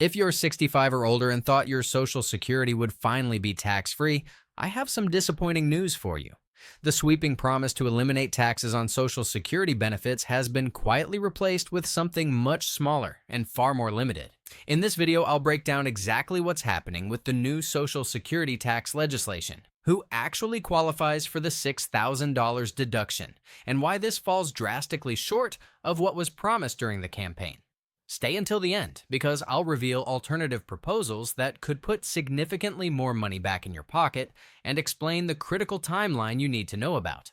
If you're 65 or older and thought your Social Security would finally be tax-free, I have some disappointing news for you. The sweeping promise to eliminate taxes on Social Security benefits has been quietly replaced with something much smaller and far more limited. In this video, I'll break down exactly what's happening with the new Social Security tax legislation, who actually qualifies for the $6,000 deduction, and why this falls drastically short of what was promised during the campaign. Stay until the end, because I'll reveal alternative proposals that could put significantly more money back in your pocket and explain the critical timeline you need to know about.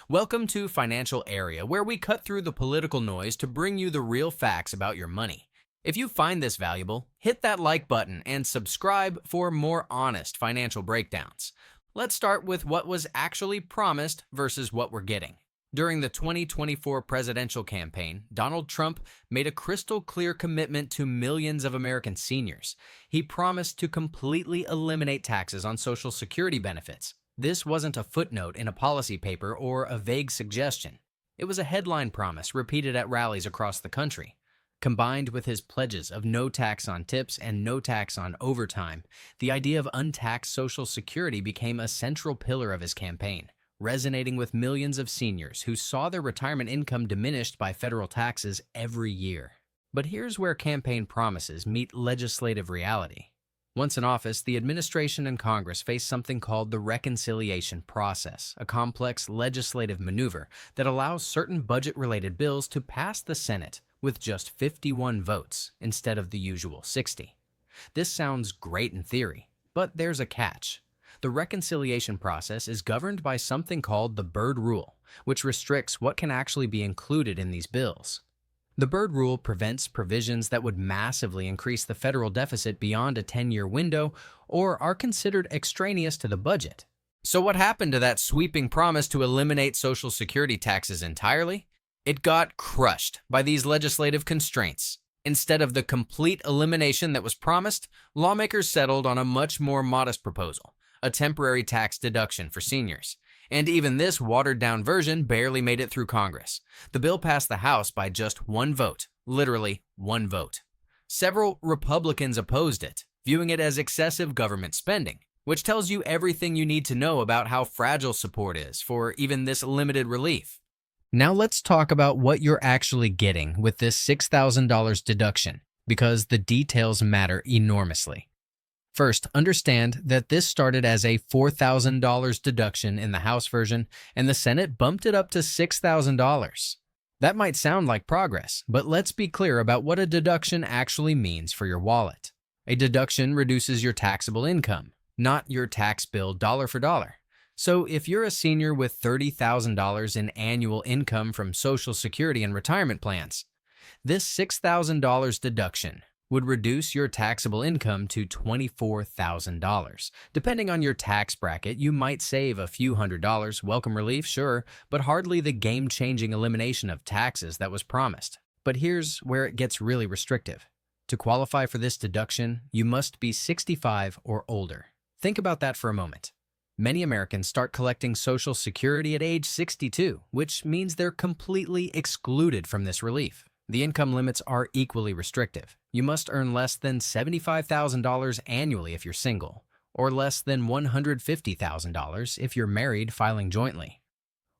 Welcome to Financial Area, where we cut through the political noise to bring you the real facts about your money. If you find this valuable, hit that like button and subscribe for more honest financial breakdowns. Let's start with what was actually promised versus what we're getting. During the 2024 presidential campaign, Donald Trump made a crystal clear commitment to millions of American seniors. He promised to completely eliminate taxes on Social Security benefits. This wasn't a footnote in a policy paper or a vague suggestion. It was a headline promise repeated at rallies across the country. Combined with his pledges of no tax on tips and no tax on overtime, the idea of untaxed Social Security became a central pillar of his campaign, resonating with millions of seniors who saw their retirement income diminished by federal taxes every year. But here's where campaign promises meet legislative reality. Once in office, the administration and Congress face something called the reconciliation process, a complex legislative maneuver that allows certain budget-related bills to pass the Senate with just 51 votes instead of the usual 60. This sounds great in theory, but there's a catch. The reconciliation process is governed by something called the Byrd Rule, which restricts what can actually be included in these bills. The Byrd Rule prevents provisions that would massively increase the federal deficit beyond a 10-year window or are considered extraneous to the budget. So what happened to that sweeping promise to eliminate Social Security taxes entirely? It got crushed by these legislative constraints. Instead of the complete elimination that was promised, lawmakers settled on a much more modest proposal, a temporary tax deduction for seniors. And even this watered-down version barely made it through Congress. The bill passed the House by just one vote, literally one vote. Several Republicans opposed it, viewing it as excessive government spending, which tells you everything you need to know about how fragile support is for even this limited relief. Now let's talk about what you're actually getting with this $6,000 deduction, because the details matter enormously. First, understand that this started as a $4,000 deduction in the House version, and the Senate bumped it up to $6,000. That might sound like progress, but let's be clear about what a deduction actually means for your wallet. A deduction reduces your taxable income, not your tax bill dollar for dollar. So if you're a senior with $30,000 in annual income from Social Security and retirement plans, this $6,000 deduction would reduce your taxable income to $24,000. Depending on your tax bracket, you might save a few $100s, welcome relief, sure, but hardly the game-changing elimination of taxes that was promised. But here's where it gets really restrictive. To qualify for this deduction, you must be 65 or older. Think about that for a moment. Many Americans start collecting Social Security at age 62, which means they're completely excluded from this relief. The income limits are equally restrictive. You must earn less than $75,000 annually if you're single, or less than $150,000 if you're married filing jointly.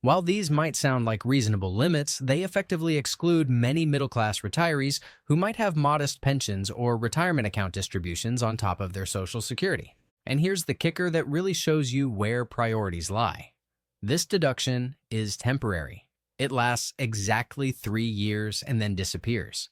While these might sound like reasonable limits, they effectively exclude many middle-class retirees who might have modest pensions or retirement account distributions on top of their Social Security. And here's the kicker that really shows you where priorities lie. This deduction is temporary. It lasts exactly 3 years and then disappears.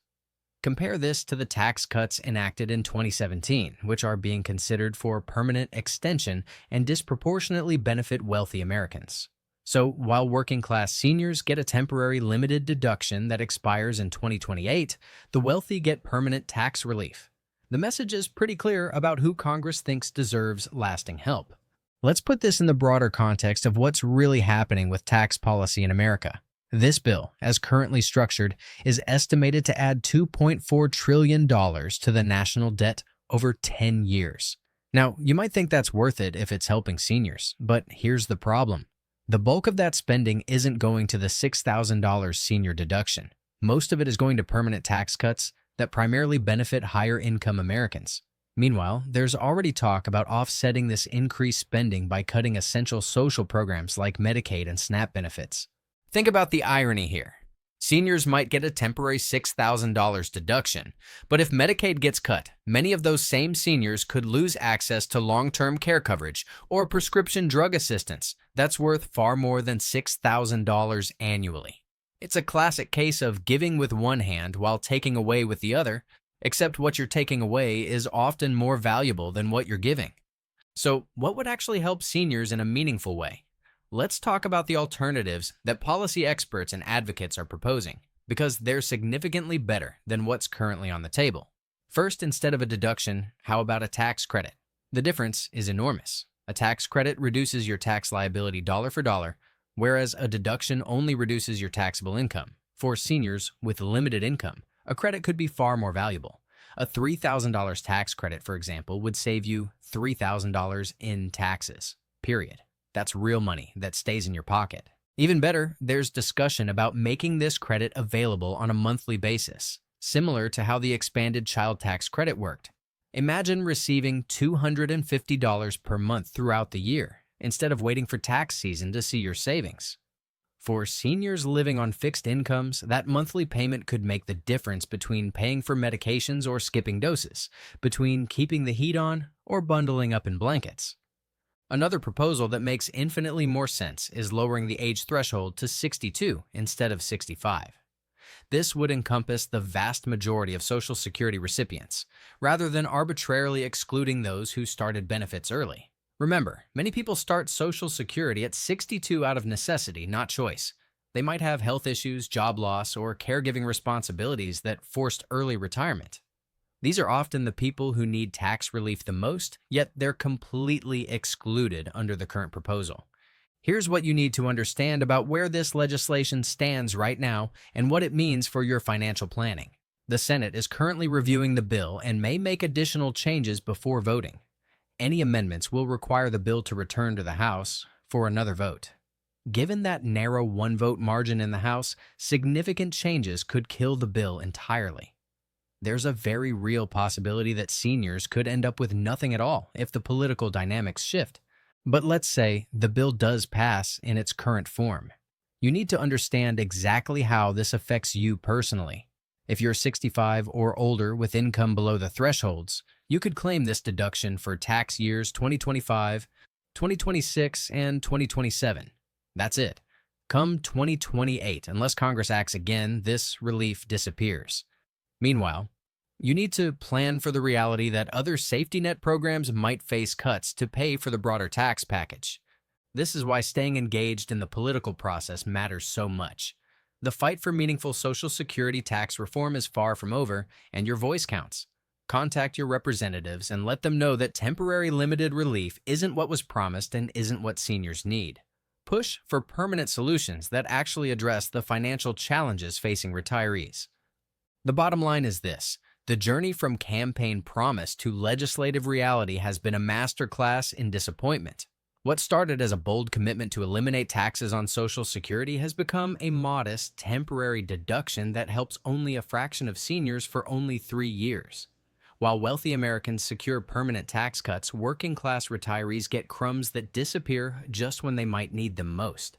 Compare this to the tax cuts enacted in 2017, which are being considered for permanent extension and disproportionately benefit wealthy Americans. So while working-class seniors get a temporary limited deduction that expires in 2028, the wealthy get permanent tax relief. The message is pretty clear about who Congress thinks deserves lasting help. Let's put this in the broader context of what's really happening with tax policy in America. This bill, as currently structured, is estimated to add $2.4 trillion to the national debt over 10 years. Now, you might think that's worth it if it's helping seniors, but here's the problem. The bulk of that spending isn't going to the $6,000 senior deduction. Most of it is going to permanent tax cuts, that primarily benefit higher income Americans. Meanwhile, there's already talk about offsetting this increased spending by cutting essential social programs like Medicaid and SNAP benefits. Think about the irony here. Seniors might get a temporary $6,000 deduction, but if Medicaid gets cut, many of those same seniors could lose access to long-term care coverage or prescription drug assistance that's worth far more than $6,000 annually. It's a classic case of giving with one hand while taking away with the other, except what you're taking away is often more valuable than what you're giving. So, what would actually help seniors in a meaningful way? Let's talk about the alternatives that policy experts and advocates are proposing, because they're significantly better than what's currently on the table. First, instead of a deduction, how about a tax credit? The difference is enormous. A tax credit reduces your tax liability dollar for dollar, whereas a deduction only reduces your taxable income. For seniors with limited income, a credit could be far more valuable. A $3,000 tax credit, for example, would save you $3,000 in taxes, period. That's real money that stays in your pocket. Even better, there's discussion about making this credit available on a monthly basis, similar to how the expanded child tax credit worked. Imagine receiving $250 per month throughout the year, instead of waiting for tax season to see your savings. For seniors living on fixed incomes, that monthly payment could make the difference between paying for medications or skipping doses, between keeping the heat on or bundling up in blankets. Another proposal that makes infinitely more sense is lowering the age threshold to 62 instead of 65. This would encompass the vast majority of Social Security recipients, rather than arbitrarily excluding those who started benefits early. Remember, many people start Social Security at 62 out of necessity, not choice. They might have health issues, job loss, or caregiving responsibilities that forced early retirement. These are often the people who need tax relief the most, yet they're completely excluded under the current proposal. Here's what you need to understand about where this legislation stands right now and what it means for your financial planning. The Senate is currently reviewing the bill and may make additional changes before voting. Any amendments will require the bill to return to the House for another vote. Given that narrow one-vote margin in the House, significant changes could kill the bill entirely. There's a very real possibility that seniors could end up with nothing at all if the political dynamics shift. But let's say the bill does pass in its current form. You need to understand exactly how this affects you personally. If you're 65 or older with income below the thresholds, you could claim this deduction for tax years 2025, 2026, and 2027. That's it. Come 2028, unless Congress acts again, this relief disappears. Meanwhile, you need to plan for the reality that other safety net programs might face cuts to pay for the broader tax package. This is why staying engaged in the political process matters so much. The fight for meaningful Social Security tax reform is far from over, and your voice counts. Contact your representatives and let them know that temporary limited relief isn't what was promised and isn't what seniors need. Push for permanent solutions that actually address the financial challenges facing retirees. The bottom line is this: the journey from campaign promise to legislative reality has been a masterclass in disappointment. What started as a bold commitment to eliminate taxes on Social Security has become a modest, temporary deduction that helps only a fraction of seniors for only 3 years. While wealthy Americans secure permanent tax cuts, working-class retirees get crumbs that disappear just when they might need them most.